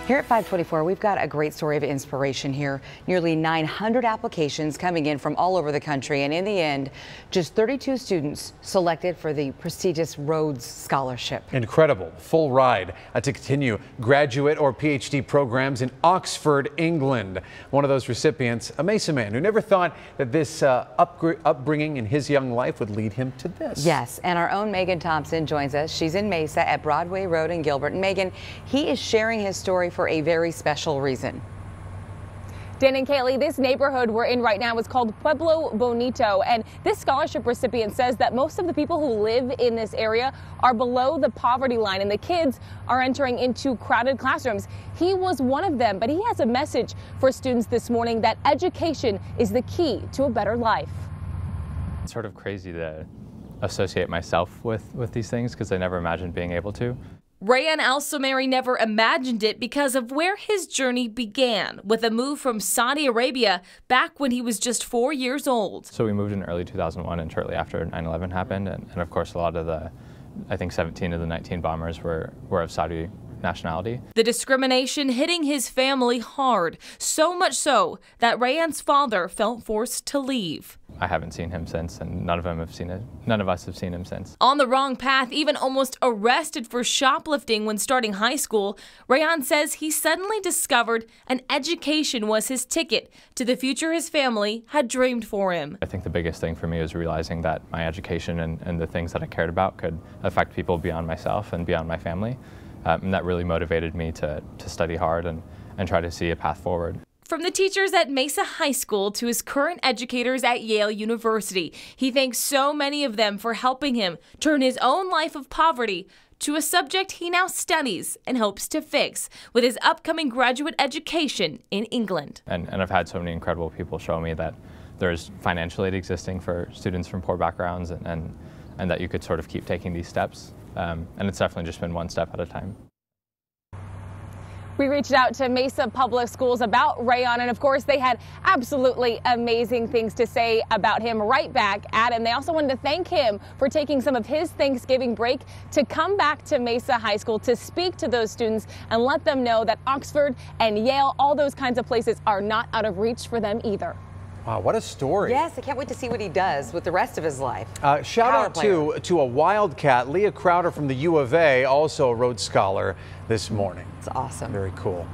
Here at 524, we've got a great story of inspiration here. Nearly 900 applications coming in from all over the country, and in the end, just 32 students selected for the prestigious Rhodes Scholarship. Incredible. Full ride to continue graduate or Ph.D. programs in Oxford, England. One of those recipients, a Mesa man who never thought that this upbringing in his young life would lead him to this. Yes, and our own Megan Thompson joins us. She's in Mesa at Broadway Road in Gilbert. And Megan, he is sharing his story for a very special reason. Dan and Kaylee, this neighborhood we're in right now is called Pueblo Bonito, and this scholarship recipient says that most of the people who live in this area are below the poverty line, and the kids are entering into crowded classrooms. He was one of them, but he has a message for students this morning that education is the key to a better life. It's sort of crazy to associate myself with these things because I never imagined being able to. Rayan Alsemeiry never imagined it because of where his journey began, with a move from Saudi Arabia back when he was just 4 years old. So we moved in early 2001 and shortly after 9/11 happened, and of course a lot of I think 17 of the 19 bombers were of Saudi nationality. The discrimination hitting his family hard, so much so that Rayan's father felt forced to leave. I haven't seen him since, and none of us have seen him since. On the wrong path, even almost arrested for shoplifting when starting high school, Rayan says he suddenly discovered an education was his ticket to the future his family had dreamed for him. I think the biggest thing for me was realizing that my education and the things that I cared about could affect people beyond myself and beyond my family. And that really motivated me to study hard and try to see a path forward. From the teachers at Mesa High School to his current educators at Yale University, he thanks so many of them for helping him turn his own life of poverty to a subject he now studies and hopes to fix with his upcoming graduate education in England. And I've had so many incredible people show me that there's financial aid existing for students from poor backgrounds and that you could sort of keep taking these steps. And it's definitely just been one step at a time. We reached out to Mesa Public Schools about Rayan, and of course they had absolutely amazing things to say about him right back at him. They also wanted to thank him for taking some of his Thanksgiving break to come back to Mesa High School to speak to those students and let them know that Oxford and Yale, all those kinds of places, are not out of reach for them either. Wow, what a story. Yes, I can't wait to see what he does with the rest of his life. Shout out to a Wildcat, Leah Crowder from the U of A, also a Rhodes Scholar this morning. It's awesome. Very cool.